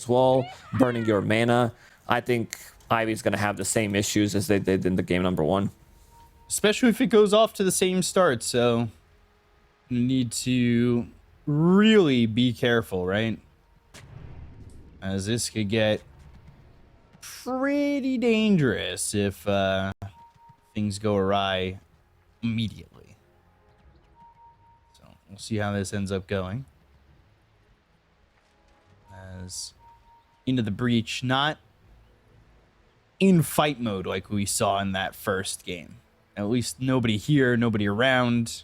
as well, burning your mana. I think Ivy's going to have the same issues as they did in the game number 1. Especially if it goes off to the same start, so you need to really be careful, right? As this could get pretty dangerous if things go awry immediately. So we'll see how this ends up going. As into the breach, not in fight mode like we saw in that first game. At least nobody here, nobody around.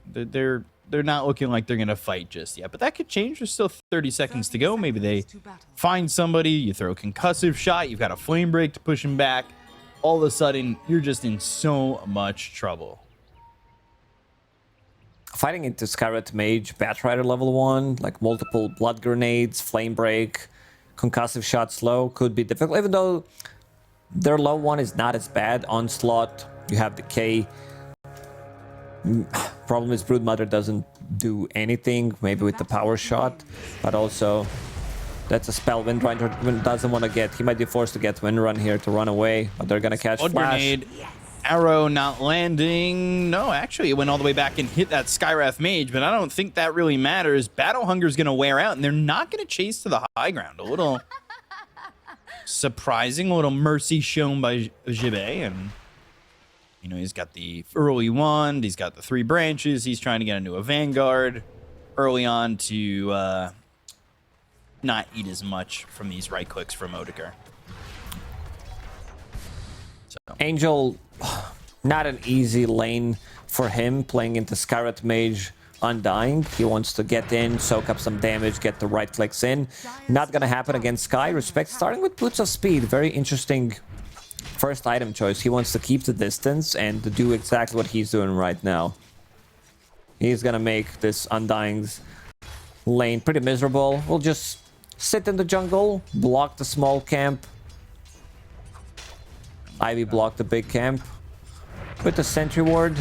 They're not looking like they're going to fight just yet. But that could change. There's still 30 seconds to go. Maybe they find somebody. You throw a concussive shot. You've got a flame break to push him back. All of a sudden, you're just in so much trouble. Fighting into Scarlet Mage, Batrider level 1, like multiple blood grenades, flame break, concussive shot slow could be difficult. Even though their low one is not as bad. Onslaught, you have Decay. Problem is Broodmother doesn't do anything, maybe with the power shot, but also that's a spell Windrunner doesn't want to get. He might be forced to get Windrun here to run away, but they're gonna catch Blood Flash. Grenade, arrow not landing. No, actually it went all the way back and hit that Skywrath Mage, but I don't think that really matters. Battle Hunger's gonna wear out, and they're not gonna chase to the high ground. A little surprising, a little mercy shown by Jibé, and you know, he's got the early wand, he's got the 3 branches, he's trying to get into a Vanguard early on to not eat as much from these right clicks from Odegaard. So. Angel, not an easy lane for him, playing into Scarlet Mage Undying. He wants to get in, soak up some damage, get the right clicks in. Not gonna happen against Sky. Respect, starting with Boots of Speed. Very interesting first item choice. He wants to keep the distance and to do exactly what he's doing right now. He's gonna make this Undying's lane pretty miserable. We'll just sit in the jungle, block the small camp. Ivy blocked the big camp with the Sentry Ward,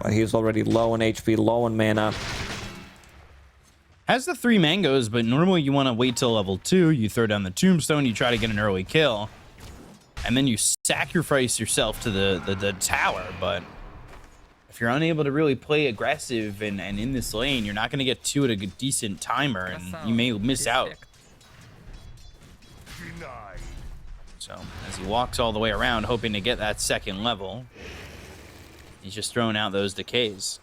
but he's already low on HP, low on mana. Has the 3 mangoes, but normally you want to wait till level 2. You throw down the tombstone, you try to get an early kill, and then you sacrifice yourself to the tower. But if you're unable to really play aggressive and in this lane, you're not going to get 2 at a decent timer, and you may miss out. So as he walks all the way around, hoping to get that second level, he's just throwing out those decays.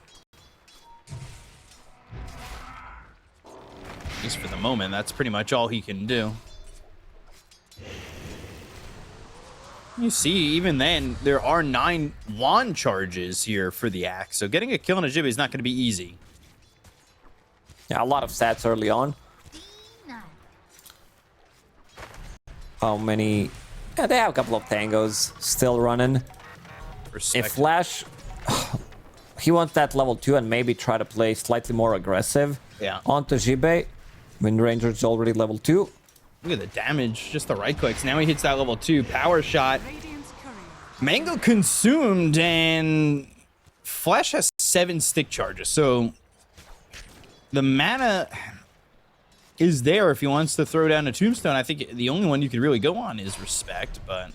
At least for the moment, that's pretty much all he can do. You see, even then, there are 9 wand charges here for the axe, so getting a kill on a Jibby is not going to be easy. Yeah, a lot of stats early on. How many? Yeah, they have a couple of tangos still running. Respect. If Flash, he wants that level 2 and maybe try to play slightly more aggressive. Yeah. Onto Jibé. Windranger's already level 2. Look at the damage, just the right clicks. Now he hits that level 2 power shot. Mango consumed, and Flash has 7 stick charges. So the mana is there if he wants to throw down a tombstone. I think the only one you could really go on is Respect, but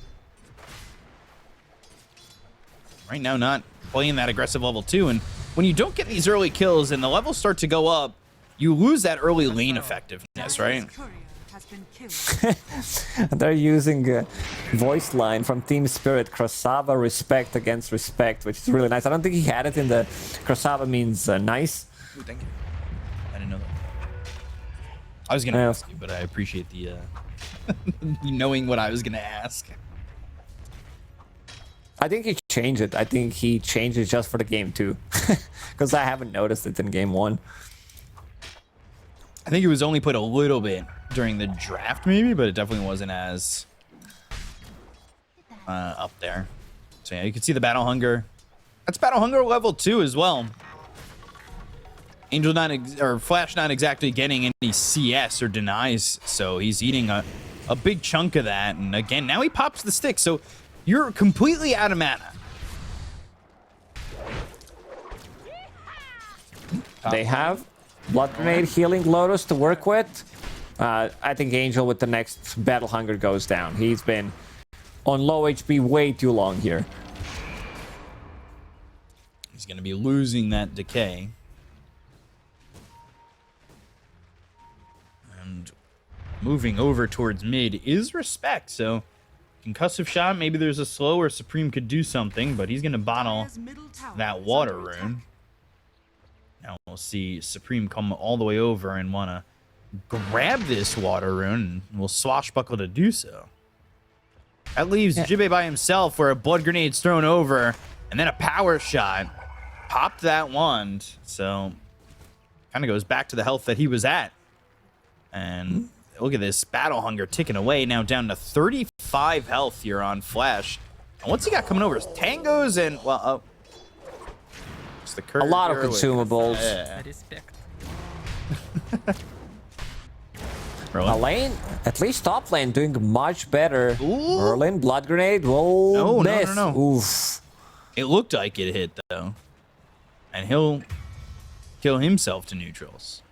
right now not playing that aggressive level 2. And when you don't get these early kills and the levels start to go up, you lose that early lane effectiveness, right? They're using a voice line from Team Spirit, Krasava Respect against Respect, which is really nice. I don't think he had it in the... Krasava means nice. Ooh, thank you. I didn't know that. I was going to ask you, but I appreciate the knowing what I was going to ask. I think he changed it. I think he changed it just for the game too. Because I haven't noticed it in game 1. I think it was only put a little bit during the draft maybe, but it definitely wasn't as up there. So yeah, you can see the Battle Hunger. That's Battle Hunger level 2 as well. Angel not or Flash not exactly getting any CS or denies, so he's eating a big chunk of that. And again, now he pops the stick, so you're completely out of mana. They have Blood Grenade, Healing Lotus to work with. I think Angel with the next Battle Hunger goes down. He's been on low HP way too long here. He's going to be losing that decay. And moving over towards mid is Respect, so concussive shot, maybe there's a slow where Supreme could do something, but he's going to bottle that water rune. Now we'll see Supreme come all the way over and want to grab this water rune, and will swashbuckle to do so. That leaves Jibe by himself, where a blood grenade's thrown over, and then a power shot popped that wand. So kind of goes back to the health that he was at. And look at this battle hunger ticking away, now down to 35 health here on Flash. And what's he got coming over? Tangos and, well, it's the a lot of consumables. Lane, at least top lane, doing much better. Ooh. Merlin, blood grenade, will miss. No. Oof. It looked like it hit, though. And he'll kill himself to neutrals.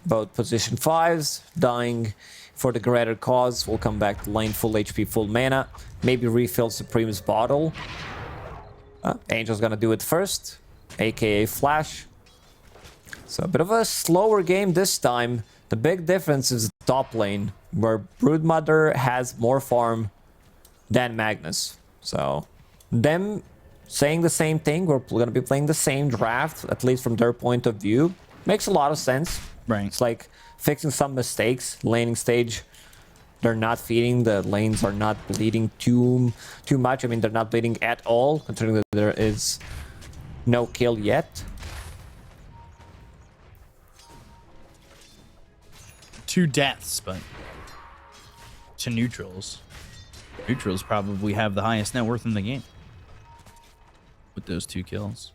Both position 5s, dying for the greater cause. We'll come back to lane, full HP, full mana. Maybe refill Supreme's bottle. Angel's gonna do it first, aka Flash. So a bit of a slower game this time. The big difference is top lane, where Broodmother has more farm than Magnus. So them saying the same thing, we're gonna be playing the same draft, at least from their point of view, makes a lot of sense. Right. It's like fixing some mistakes. Laning stage, they're not feeding. The lanes are not bleeding too much. I mean, they're not bleeding at all, considering that there is no kill yet. 2 deaths, but to neutrals. Neutrals probably have the highest net worth in the game with those 2 kills.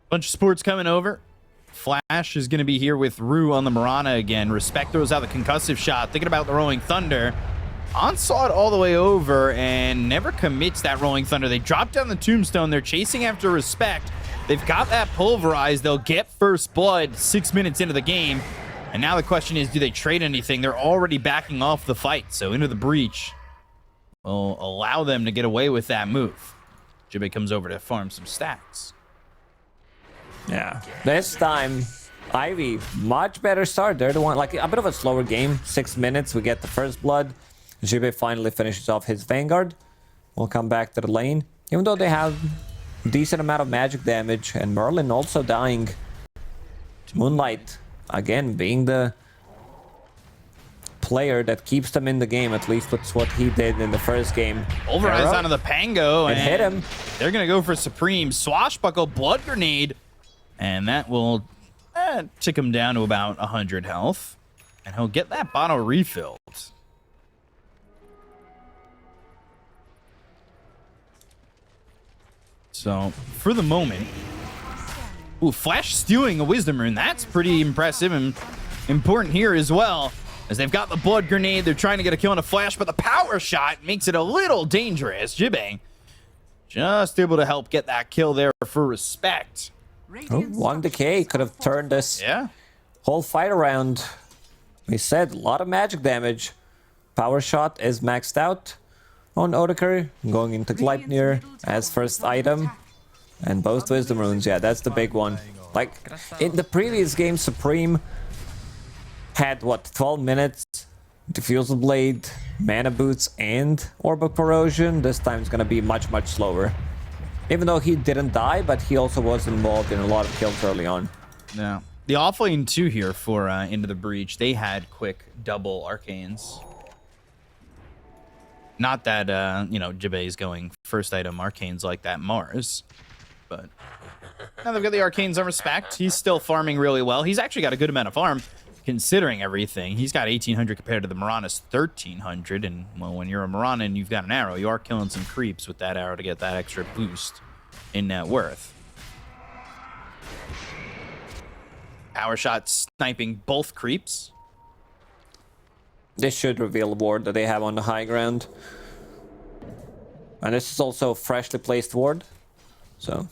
Bunch of sports coming over. Flash is going to be here with Rue on the Mirana again. Respect throws out the concussive shot, thinking about the Rolling Thunder. Onslaught all the way over and never commits that Rolling Thunder. They drop down the Tombstone. They're chasing after Respect. They've got that pulverized. They'll get first blood 6 minutes into the game. And now the question is, do they trade anything? They're already backing off the fight, so into the breach will allow them to get away with that move. Jibe comes over to farm some stacks. Yeah, this time Ivy, much better start. They're the one, like a bit of a slower game. 6 minutes, we get the first blood. Jibe finally finishes off his Vanguard. We'll come back to the lane, even though they have decent amount of magic damage, and Merlin also dying. Moonlight again being the player that keeps them in the game. At least that's what he did in the first game. Pulverized onto the Pango and hit him. They're gonna go for Supreme. Swashbuckle, blood grenade, and that will tick him down to about 100 health, and he'll get that bottle refilled. So for the moment, Flash stealing a Wisdom Rune. That's pretty impressive and important here as well, as they've got the blood grenade. They're trying to get a kill on a Flash, but the power shot makes it a little dangerous. Jibe just able to help get that kill there for Respect. Oh, one decay could have turned this whole fight around. We said a lot of magic damage. Power shot is maxed out on Odeker, going into Gleipnir as first item. And both Wisdom Runes, yeah, that's the big one. Like, in the previous game, Supreme had, what, 12 minutes? Diffusal Blade, Mana Boots, and Orb of Corrosion. This time it's gonna be much, much slower. Even though he didn't die, but he also was involved in a lot of kills early on. Yeah. The offlane 2 here for Into the Breach, they had quick double Arcanes. Not that, you know, Jibe is going first item Arcanes like that Mars. But now they've got the Arcanes on Respect. He's still farming really well. He's actually got a good amount of farm, considering everything. He's got 1,800 compared to the Mirana's 1,300. And, well, when you're a Mirana and you've got an arrow, you are killing some creeps with that arrow to get that extra boost in net worth. Power shot sniping both creeps. This should reveal the ward that they have on the high ground. And this is also a freshly placed ward. So,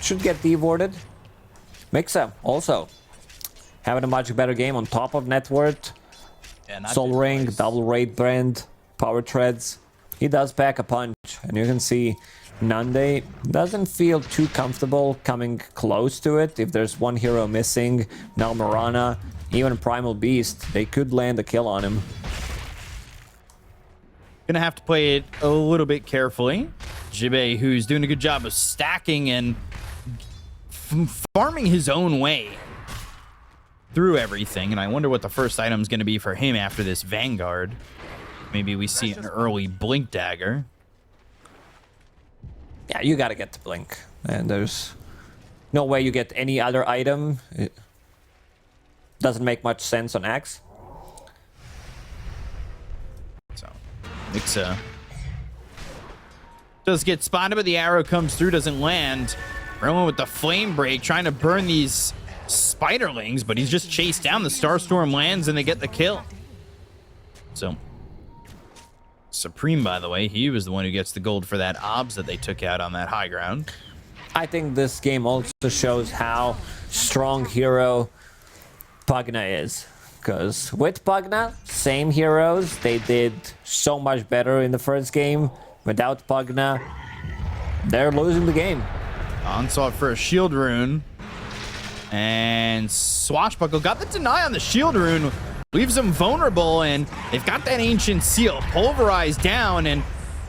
should get dewarded. Mixa also having a much better game on top of net worth. Yeah, not Soul big Ring, boys. double raid brand, power treads. He does pack a punch, and you can see Nande doesn't feel too comfortable coming close to it. If there's one hero missing, now Marana, even Primal Beast, they could land a kill on him. Gonna have to play it a little bit carefully. Jibe, who's doing a good job of stacking and farming his own way through everything, and I wonder what the first item is going to be for him after this Vanguard. Maybe we see an early Blink Dagger. Yeah, you gotta get the Blink, and there's no way you get any other item. It doesn't make much sense on Axe. So, Nixa does get spotted, but the arrow comes through, doesn't land. Merlin with the Flame Break, trying to burn these Spiderlings, but he's just chased down. The Starstorm lands, and they get the kill. So, Supreme, by the way, he was the one who gets the gold for that OBS that they took out on that high ground. I think this game also shows how strong hero Pugna is. Because with Pugna, same heroes, they did so much better in the first game. Without Pugna, they're losing the game. Onslaught for a shield rune. And Swashbuckle got the deny on the shield rune. Leaves them vulnerable, and they've got that ancient seal pulverized down, and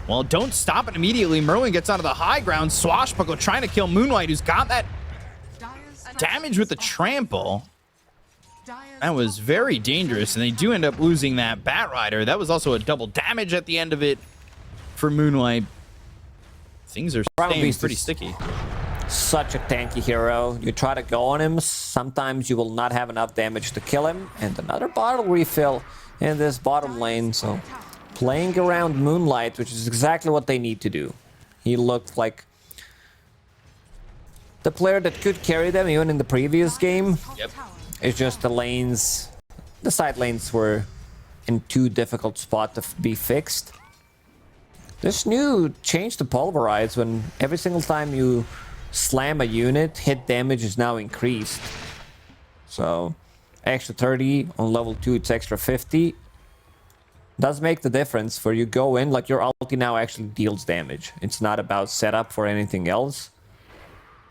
well, don't stop it immediately. Merlin gets onto the high ground. Swashbuckle trying to kill Moonlight, who's got that damage with the trample. That was very dangerous, and they do end up losing that Batrider. That was also a double damage at the end of it for Moonlight. Things are staying pretty sticky. Such a tanky hero. You try to go on him, sometimes you will not have enough damage to kill him. And another bottle refill in this bottom lane. So playing around Moonlight, which is exactly what they need to do. He looked like the player that could carry them even in the previous game. Yep. It's just the lanes, the side lanes were in too difficult spot to be fixed. This new change to Pulverize, when every single time you slam a unit, hit damage is now increased. So extra 30 on level 2, it's extra 50. Does make the difference for you go in, like your ulti now actually deals damage. It's not about setup for anything else.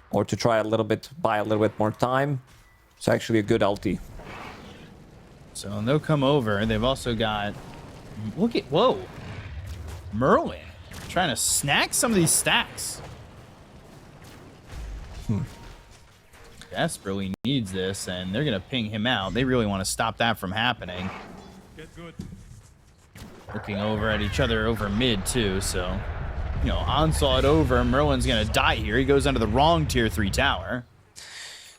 Or to try a little bit, buy a little bit more time. It's actually a good ulti. So they'll come over. They've also got, look at, whoa, Merlin trying to snack some of these stacks. Desperately needs this, and they're gonna ping him out. They really want to stop that from happening. Looking over at each other over mid too, so you know, onslaught over. Merlin's gonna die here. He goes under the wrong tier 3 tower.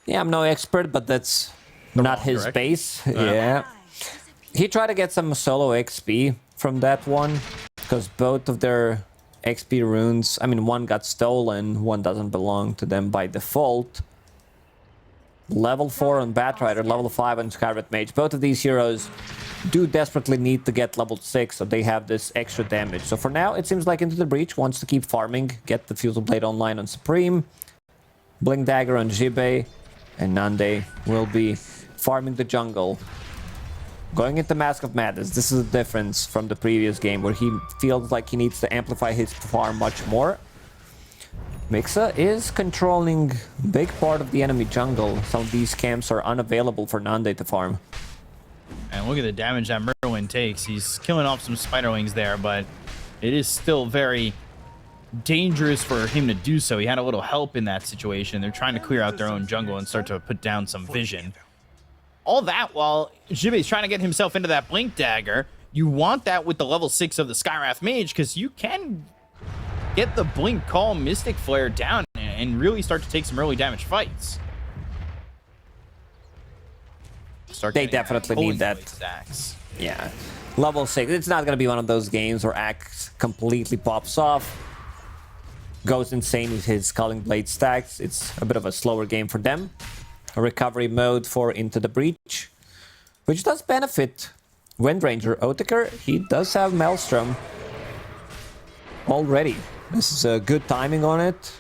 Yeah, I'm no expert, but that's not his correct? base. Yeah. He tried to get some solo XP from that one, because both of their XP runes, I mean, one got stolen, one doesn't belong to them by default. Level 4 on Batrider, level 5 on Scarlet Mage. Both of these heroes do desperately need to get level 6, so they have this extra damage. So for now, it seems like Into the Breach wants to keep farming, get the Fusel Blade online on Supreme, Blink Dagger on Jibe, and Nande will be farming the jungle. Going into Mask of Madness, this is a difference from the previous game where he feels like he needs to amplify his farm much more. Mixa is controlling a big part of the enemy jungle. Some of these camps are unavailable for Nande to farm. And look at the damage that Merlin takes. He's killing off some Spiderlings there, but it is still very dangerous for him to do so. He had a little help in that situation. They're trying to clear out their own jungle and start to put down some vision. All that while Jibe's trying to get himself into that Blink Dagger. You want that with the level 6 of the Skywrath Mage, because you can get the Blink Call Mystic Flare down and really start to take some early damage fights. They definitely need that. Stacks. Yeah. Level 6. It's not going to be one of those games where Axe completely pops off, goes insane with his Culling Blade stacks. It's a bit of a slower game for them. A recovery mode for Into the Breach, which does benefit Windranger. Otaker, he does have Maelstrom already. This is a good timing on it.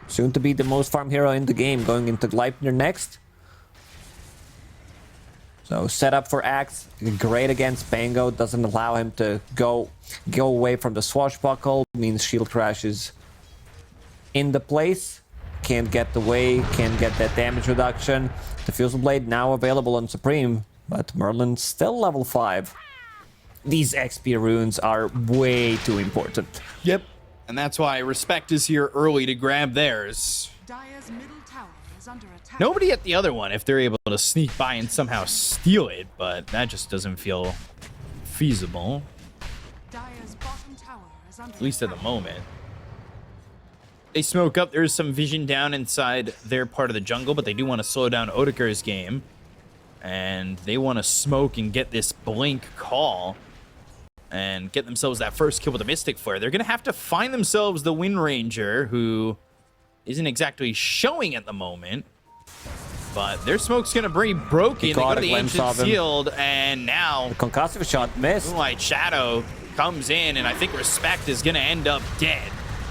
Soon to be the most farm hero in the game, going into Gleipnir next. So setup for Axe, great against Pango, doesn't allow him to go away from the swashbuckle, means shield crashes in the place, can't get away, can't get that damage reduction. The Fusel Blade now available on Supreme, but Merlin's still level 5. These XP runes are way too important. Yep, and that's why Respect is here early to grab theirs. Dire's middle tower is under attack. Nobody at the other one if they're able to sneak by and somehow steal it, but that just doesn't feel feasible, Dire's bottom tower is under at least at the attack. moment. They smoke up. There's some vision down inside their part of the jungle, but they do want to slow down Odeker's game. And they want to smoke and get this blink call and get themselves that first kill with the Mystic Flare. They're going to have to find themselves the Wind Ranger, who isn't exactly showing at the moment. But their smoke's going to be broken. They go to the Ancient Shield, and now The concussive shot missed. Moonlight Shadow comes in, and I think Respect is going to end up dead.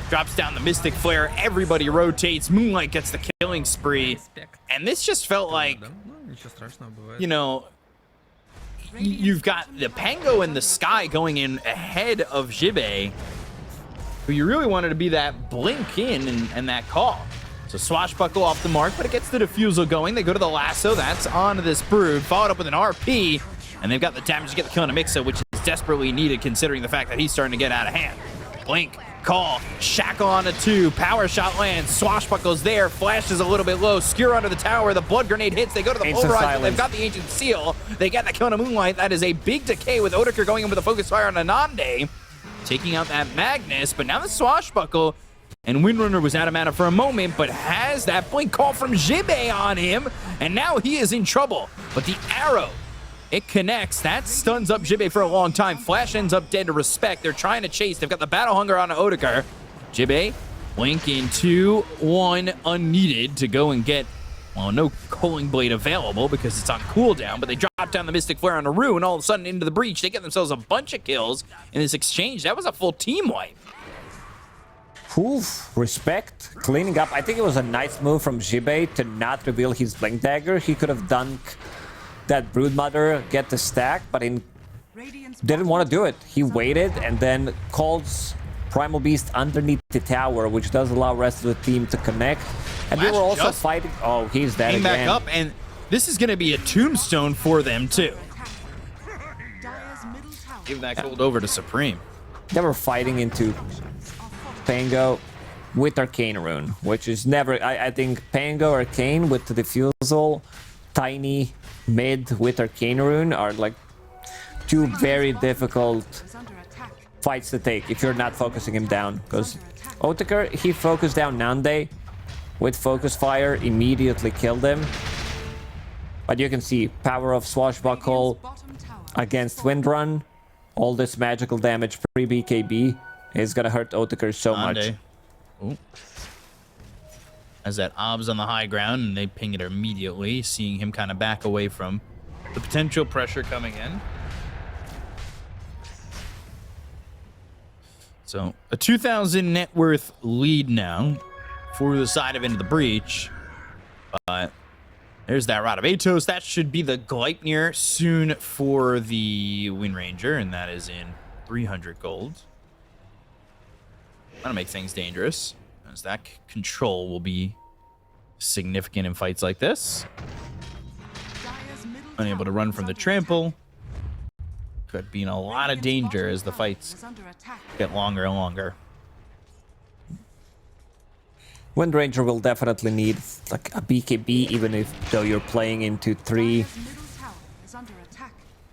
Drops down the Mystic Flare. Everybody rotates. Moonlight gets the killing spree. And this just felt like, you know, you've got the Pango and the Sky going in ahead of Jibe, who you really wanted to be that blink in and that call. So Swashbuckle off the mark, but it gets the Diffusal going. They go to the Lasso. That's onto this Brood, followed up with an RP. And they've got the damage to get the kill on Amixa, which is desperately needed considering the fact that he's starting to get out of hand. Blink. Call, Shackle on a 2, power shot lands, Swashbuckle's there, Flash is a little bit low, Skewer under the tower, the blood grenade hits, they go to the pulverizer, they've got the Ancient Seal, they get the kill on a Moonlight. That is a big decay with Odeker going in with a focus fire on Anande, taking out that Magnus, but now the Swashbuckle, and Windrunner was out of mana for a moment, but has that blink call from Jibe on him, and now he is in trouble, but the arrow, it connects. That stuns up Jibe for a long time. Flash ends up dead to Respect. They're trying to chase. They've got the Battle Hunger on Odeker. Jibe, blink in 2-1 unneeded to go and get, well, no Culling Blade available because it's on cooldown, but they drop down the Mystic Flare on a Rune, and all of a sudden into the breach. They get themselves a bunch of kills in this exchange. That was a full team wipe. Oof, Respect, cleaning up. I think it was a nice move from Jibe to not reveal his Blink Dagger. He could have done that Broodmother, get the stack, but he didn't want to do it. He waited and then calls Primal Beast underneath the tower, which does allow the rest of the team to connect. And they were also fighting. Oh, he's dead again. Back up, and this is going to be a tombstone for them, too. Give that gold over to Supreme. They were fighting into Pango with Arcane Rune, which is never... I think Pango, Arcane with the Diffusal, Tiny, Mid with Arcane Rune are like two very difficult fights to take if you're not focusing him down. Because Odeker, he focused down Nande with Focus Fire, immediately killed him. But you can see power of Swashbuckle against Windrun. All this magical damage pre-BKB is gonna hurt Odeker so much. Ooh. As that Ob's on the high ground, and they ping it immediately, seeing him kind of back away from the potential pressure coming in. So a 2,000 net worth lead now for the side of Into the Breach. But there's that Rod of Atos. That should be the Gleipnir soon for the Wind Ranger, and that is in 300 gold. That'll make things dangerous, as that control will be significant in fights like this. Unable to run from the trample. Could be in a lot of danger as the fights get longer and longer. Wind Ranger will definitely need like a BKB, even though you're playing into 3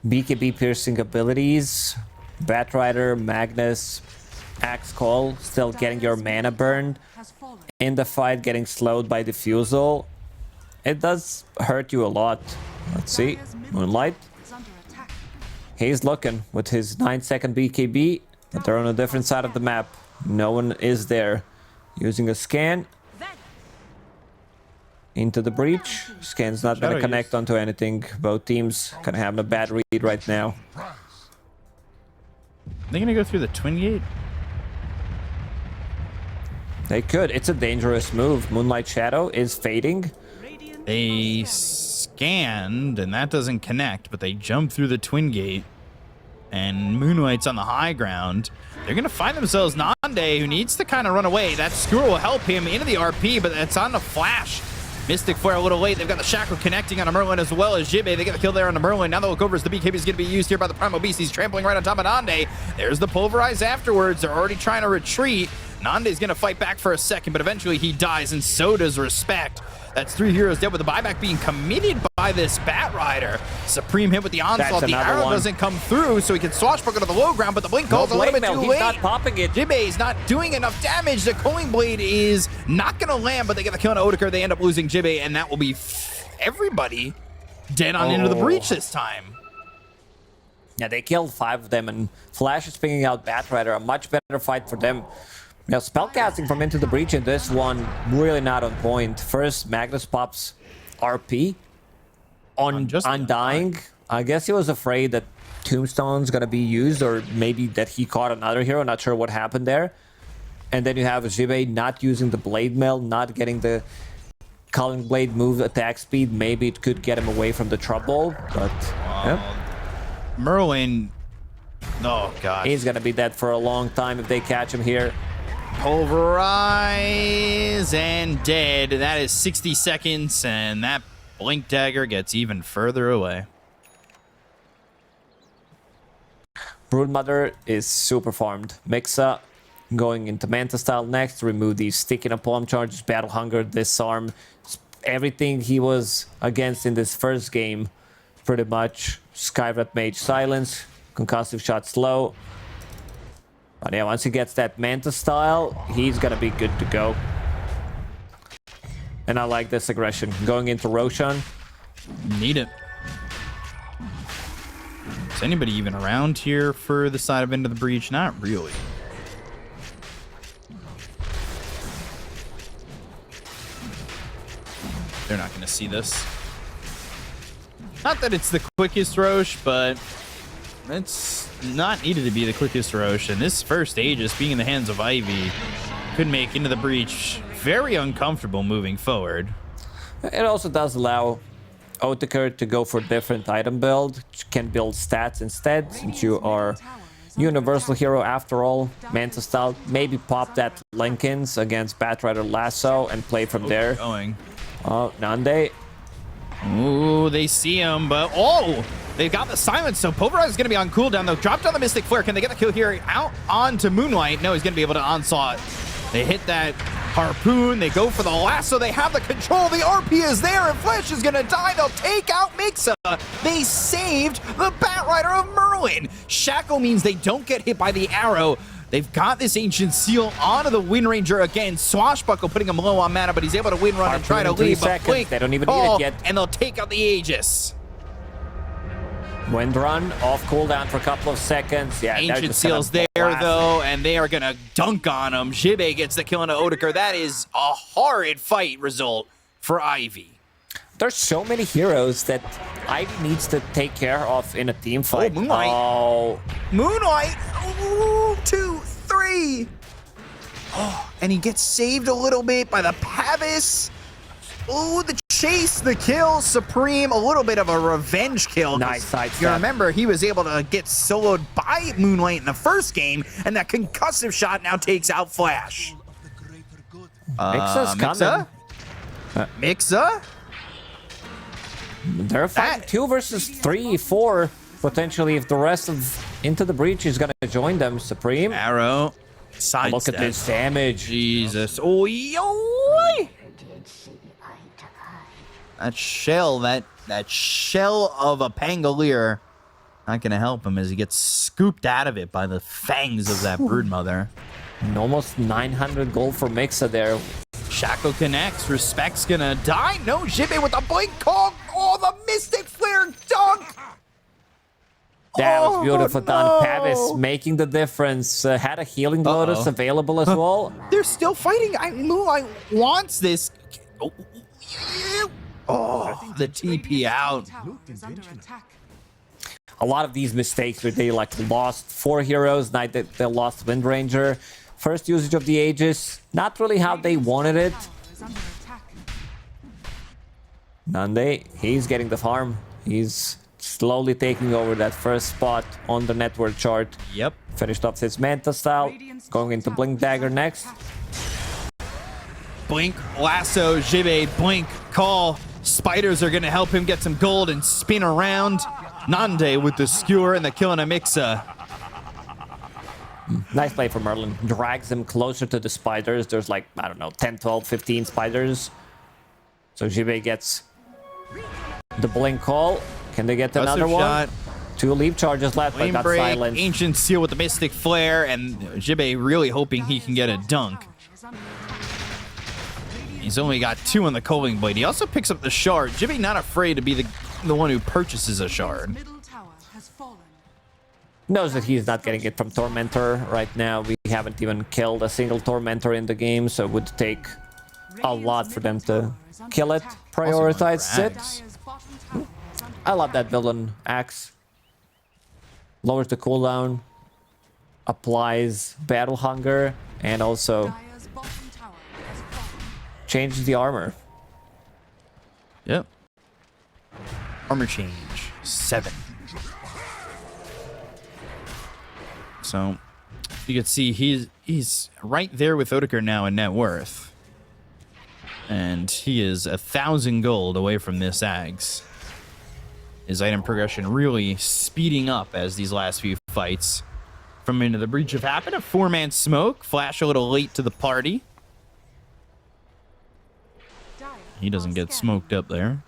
BKB piercing abilities. Batrider, Magnus, Axe Call, still getting your mana burned. In the fight, getting slowed by Diffusal. It does hurt you a lot. Let's see. Moonlight. He's looking with his 9-second BKB, but they're on a different side of the map. No one is there. Using a scan. Into the breach. Scan's not going to connect onto anything. Both teams kind of having a bad read right now. They're going to go through the Twin Gate? They could. It's a dangerous move. Moonlight Shadow is fading. They scanned, and that doesn't connect, but they jump through the twin gate. And Moonlight's on the high ground. They're going to find themselves Nande, who needs to kind of run away. That skewer will help him into the RP, but it's on the flash. Mystic Flare a little late. They've got the Shackle connecting on a Merlin as well as Jibbe. They get the kill there on the Merlin. Now the look over as the BKB is going to be used here by the Primal Beast. He's trampling right on top of Nande. There's the Pulverize afterwards. They're already trying to retreat. Nande's going to fight back for a second, but eventually he dies, and so does Respect. That's 3 heroes dead with the buyback being committed by this Bat Rider. Supreme hit with the onslaught. The arrow doesn't come through, so he can swashbuckle to the low ground, but the blink calls a little bit too late. He's not popping it. Jibbe's not doing enough damage. The Culling Blade is not going to land, but they get the kill on Odeker. They end up losing Jibbe, and that will be everybody dead on into the breach this time. Yeah, they killed 5 of them, and Flash is picking out Bat Rider. A much better fight for them. Now, spellcasting from Into the Breach in this one, really not on point. First, Magnus pops RP on Undying. I guess he was afraid that Tombstone's going to be used, or maybe that he caught another hero. Not sure what happened there. And then you have Jibbe not using the Blade Mail, not getting the Culling Blade move attack speed. Maybe it could get him away from the trouble, but... yeah. Merlin... oh, God. He's going to be dead for a long time if they catch him here. Pulverize and dead. That is 60 seconds, and that blink dagger gets even further away. Broodmother is super farmed. Mixa going into Manta style next to remove these sticky napalm charges, Battle Hunger, Disarm. Everything he was against in this first game, pretty much. Skywrath Mage Silence, Concussive Shot Slow. But yeah, once he gets that Manta style, he's gonna be good to go. And I like this aggression. Going into Roshan. Need it. Is anybody even around here for the side of Into the Breach? Not really. They're not gonna see this. Not that it's the quickest Roche, but it's not needed to be the quickest Roche. And this first Aegis, being in the hands of Ivy, could make Into the Breach very uncomfortable moving forward. It also does allow Odeker to go for different item build. You can build stats instead, since you are universal hero after all. Manta style. Maybe pop that Linkins against Batrider Lasso and play from there. Going. Oh, Nande. Ooh, they see him, but oh, they've got the silence, so Pulverize is going to be on cooldown. They'll drop down the Mystic Flare. Can they get the kill here out onto Moonlight? No, he's going to be able to onslaught. They hit that harpoon. They go for the lasso. They have the control. The RP is there, and Flesh is going to die. They'll take out Mixa. They saved the Bat Rider of Merlin. Shackle means they don't get hit by the arrow. They've got this Ancient Seal onto the Wind Ranger again. Swashbuckle putting him low on mana, but he's able to win run and try to leave. But Blink, they don't even need it yet. And they'll take out the Aegis. Wind run off cooldown for a couple of seconds. Yeah, Ancient Seal's there though, and they are gonna dunk on him. Jibbe gets the kill on Odeker. That is a horrid fight result for Ivy. There's so many heroes that Ivy needs to take care of in a team fight. Oh, Moonlight. Oh. Moonlight. Ooh, 2, 3. Oh, and he gets saved a little bit by the Pavis. Ooh, the chase, the kill, Supreme, a little bit of a revenge kill. Nice side step. You remember, he was able to get soloed by Moonlight in the first game, and that concussive shot now takes out Flash. Mixa's coming. Mixa? They're fighting 2 versus 3, 4, potentially, if the rest of Into the Breach is going to join them. Supreme. Arrow. Side Look step. at this damage. Jesus. Oh, yo! That shell of a Pangolier, not going to help him as he gets scooped out of it by the fangs of that Broodmother. And almost 900 gold for Mixa there. Shackle connects. Respect's going to die. No, Jibbe with the blink call. Oh, the Mystic Flare dunk. That was beautiful done. No. Pavis making the difference. Had a healing lotus available as well. They're still fighting. Moonlight wants this. Oh, the TP out. A lot of these mistakes where they like lost 4 heroes. Night that they lost Wind Ranger. First usage of the Aegis. Not really how they wanted it. Nande, he's getting the farm. He's slowly taking over that first spot on the network chart. Yep. Finished off his Manta style. Going into Blink Dagger next. Blink, lasso, Jibe, blink, call. Spiders are going to help him get some gold and spin around. Nande with the skewer and the kill and a mixa. Nice play from Merlin. Drags him closer to the spiders. There's like, I don't know, 10, 12, 15 spiders. So Jibe gets the blink call. Can they get another one? Shot. 2 leap charges left, but Flame got break, silenced. Ancient Seal with the Mystic Flare, and Jibe really hoping he can get a dunk. He's only got 2 on the Culling Blade. He also picks up the shard. Jibe not afraid to be the one who purchases a shard. Middle tower has fallen. Knows that he's not getting it from Tormentor right now. We haven't even killed a single Tormentor in the game, so it would take a lot for them to kill it. Prioritize Sit. Dire's bottom tower is under I love that build on Axe. Lowers the cooldown, applies Battle Hunger, and also Dire's bottom tower has fallen. changes the armor. Yep. Armor change 7. So you can see he's right there with Odeker now in net worth. And he is 1,000 gold away from this Ags. His item progression really speeding up as these last few fights. From Into the Breach have happened. A 4-man smoke. Flash a little late to the party. Dire He doesn't are get scanning. smoked up there.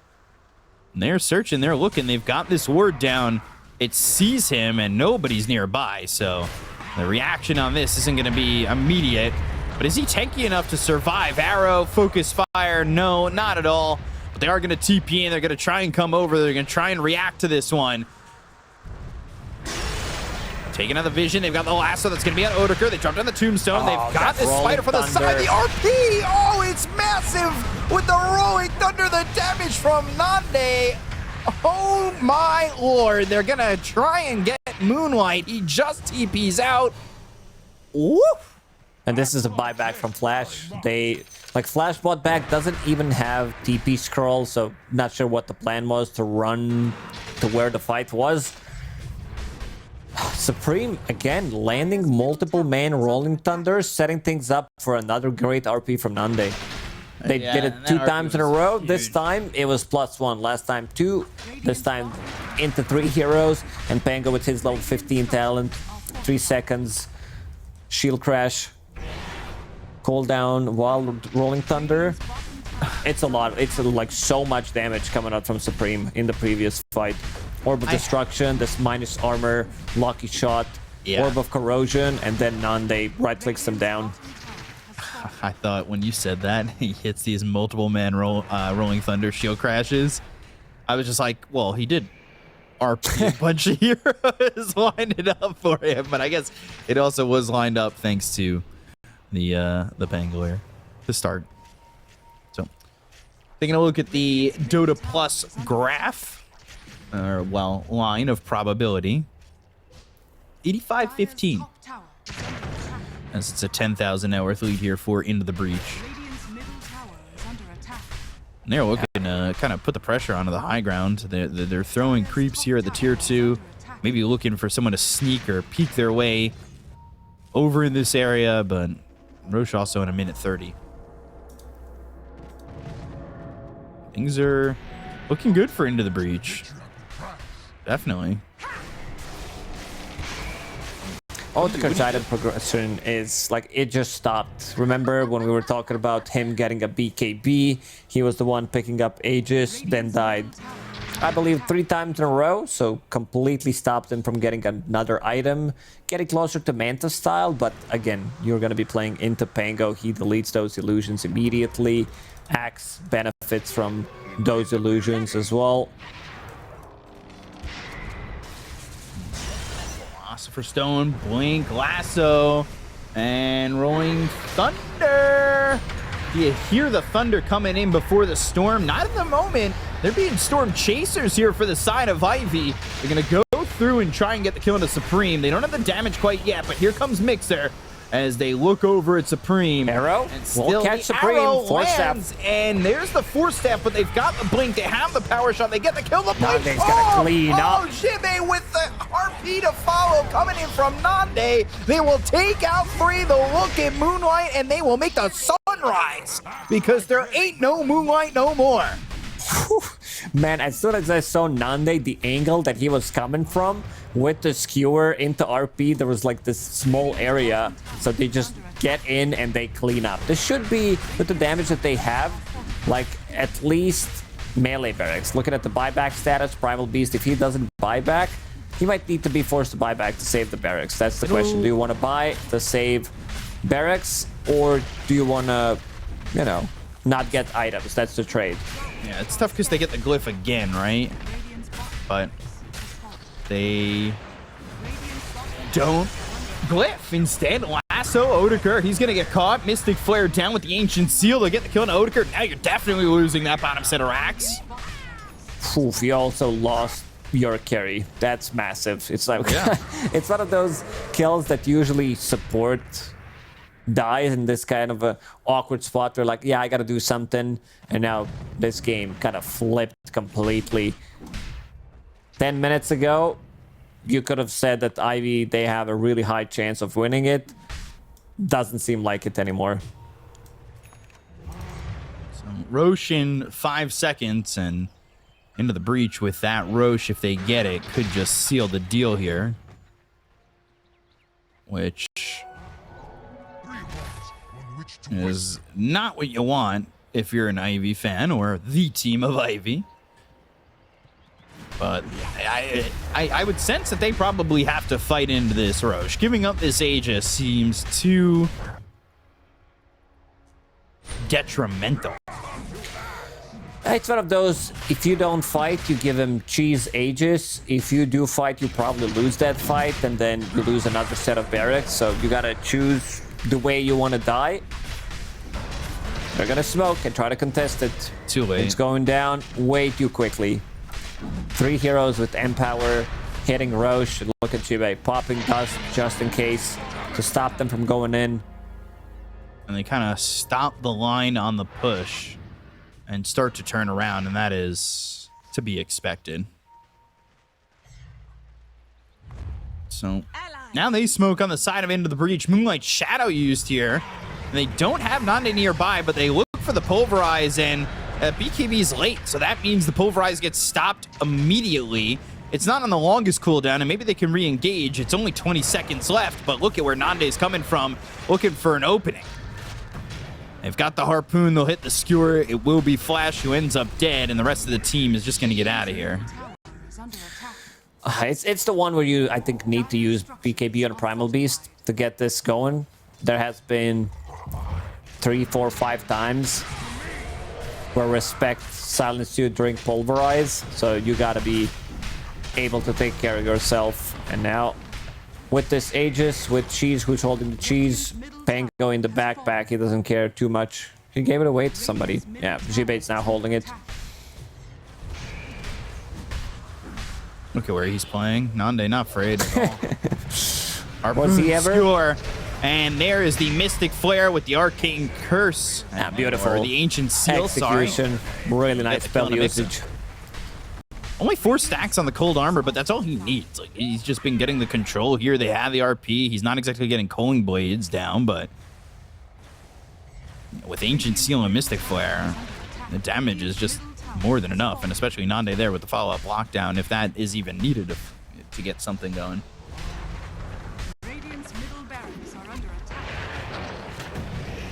And they're searching, they're looking. They've got this ward down. It sees him and nobody's nearby. So the reaction on this isn't going to be immediate. But is he tanky enough to survive? Arrow, focus fire, no, not at all. But they are going to TP in. They're going to try and come over. They're going to try and react to this one. Taking out the vision. They've got the lasso that's going to be on Odeker. They dropped on the tombstone. They've got that this rolling spider from the side. thunder. The RP. Oh, it's massive with the rolling thunder. The damage from Nande. Oh my lord. They're going to try and get Moonlight. He just TPs out. Woof. And this is a buyback from Flash. Flash bought back doesn't even have TP scroll, so not sure what the plan was to run to where the fight was. Supreme, again, landing multiple man rolling thunder, setting things up for another great RP from Nande. They Yeah, did it and 2 that times RP in a was row. huge. This time it was +1. Last time 2. This time into 3 heroes. And Pango with his level 15 talent. 3 seconds. Shield crash. Cooldown while rolling thunder. It's a lot. It's like so much damage coming out from Supreme in the previous fight. Orb of Destruction, this minus armor, lucky shot, Yeah. Orb of Corrosion, and then Nande right clicks them down. I thought when you said that, he hits these multiple man rolling thunder shield crashes. I was just like, well, he did RP a bunch of heroes lined it up for him, but I guess it also was lined up thanks to the Pangolier to start. So, taking a look at the Dota Plus graph, line of probability. 85-15. Top tower is under attack. As it's a 10,000 net worth lead here for Into the Breach. Radiant's middle tower is under attack. And they're looking to kind of put the pressure onto the high ground. They're throwing creeps here at the tier 2. Maybe looking for someone to sneak or peek their way over in this area, but Roche also in a minute 30. Things are looking good for Into the Breach. Definitely. Odeker's item progression is like it just stopped. Remember when we were talking about him getting a BKB? He was the one picking up Aegis, then died, I believe, 3 times in a row. So completely stopped him from getting another item. Getting closer to Manta style, but again, you're going to be playing into Pango. He deletes those illusions immediately. Axe benefits from those illusions as well. Philosopher Stone, Blink, Lasso, and Rolling Thunder. Do you hear the thunder coming in before the storm? Not at the moment. They're being storm chasers here for the side of Ivy. They're going to go through and try and get the kill into Supreme. They don't have the damage quite yet, but here comes Mixer. as they look over at Supreme. Arrow And won't still catch the Supreme. arrow Force staff. lands, and there's the force staff, but they've got the blink. They have the power shot. They get the kill. The blink. Nande's gonna clean up. Jimmy with the RP to follow coming in from Nande. They will take out 3. They'll look at Moonlight, and they will make the sunrise because there ain't no Moonlight no more. Man, as soon as I saw Nande, the angle that he was coming from with the skewer into RP, there was like this small area, so they just get in and they clean up. This should be, with the damage that they have, like at least melee barracks. Looking at the buyback status, Primal Beast, if he doesn't buy back, he might need to be forced to buy back to save the barracks. That's the question. Do you want to buy to save barracks, or do you want to, you know, not get items? That's the trade. Yeah, it's tough because they get the glyph again, right? But they don't glyph. Instead, lasso Odeker. He's going to get caught. Mystic Flare down with the Ancient Seal. They get the kill on Odeker. Now you're definitely losing that bottom set of racks. Oof, you also lost your carry. That's massive. It's like, Yeah. it's one of those kills that usually support dies in this kind of a awkward spot where like, yeah, I gotta do something, and now this game kind of flipped completely. 10 minutes ago, you could have said that Ivy, they have a really high chance of winning it. Doesn't seem like it anymore. So Roche in 5 seconds and into the breach with that. Roche, if they get it, could just seal the deal here. Which is not what you want if you're an Ivy fan or the team of Ivy. But I would sense that they probably have to fight into this Roche. Giving up this Aegis seems too detrimental. It's one of those, if you don't fight, you give him cheese Aegis. If you do fight, you probably lose that fight, and then you lose another set of barracks. So you gotta choose the way you want to die. They're gonna smoke and try to contest it. Too late. It's going down way too quickly. 3 heroes with Empower hitting Roche. And look at Jibe popping dust just in case to stop them from going in. And they kind of stop the line on the push and start to turn around, and that is to be expected. So now they smoke on the side of Into the Breach. Moonlight Shadow used here. And they don't have Nande nearby, but they look for the Pulverize, and BKB's late, so that means the Pulverize gets stopped immediately. It's not on the longest cooldown, and maybe they can re-engage. It's only 20 seconds left, but look at where Nande's coming from, looking for an opening. They've got the Harpoon, they'll hit the Skewer. It will be Flash who ends up dead, and the rest of the team is just going to get out of here. It's the one where you, I think, need to use BKB on a Primal Beast to get this going. There has been 3, 4, 5 times where Respect silenced you during Pulverize, so you gotta be able to take care of yourself. And now, with this Aegis, with Cheese who's holding the Cheese, Pango in the backpack, he doesn't care too much. He gave it away to somebody. Yeah, Jibate's now holding it. Look at where he's playing. Nande not afraid at all. Was he ever? Skewer. And there is the Mystic Flare with the Arcane Curse. Yeah, beautiful. Or the Ancient Seal, execution. Really nice spell usage. Only 4 stacks on the Cold Armor, but that's all he needs. Like, he's just been getting the control here. They have the RP. He's not exactly getting Culling Blades down, but with Ancient Seal and Mystic Flare, the damage is just more than enough, and especially Nande there with the follow-up lockdown, if that is even needed to get something going.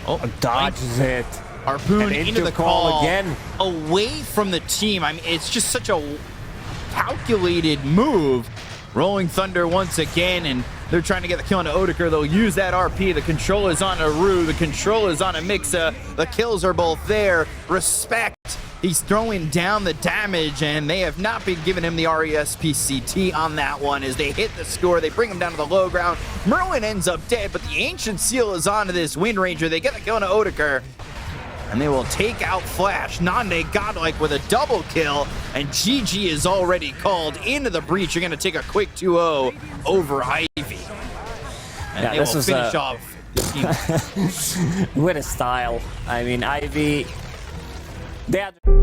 Oh, Dodges it. Harpoon And into the call again. away from the team. I mean, it's just such a calculated move. Rolling Thunder once again, and they're trying to get the kill on Odeker. They'll use that RP. The control is on Aru. The control is on Amixa. The kills are both there. Respect. He's throwing down the damage, and they have not been giving him the RESPCT on that one. As they hit the score, they bring him down to the low ground. Merlin ends up dead, but the Ancient Seal is onto this Wind Ranger. They get the kill on Odeker, and they will take out Flash. Nande godlike with a double kill, and GG is already called into the breach. You're going to take a quick 2-0 over Ivy. And Yeah, they this will is finish off team. With a style. I mean, Ivy... They had...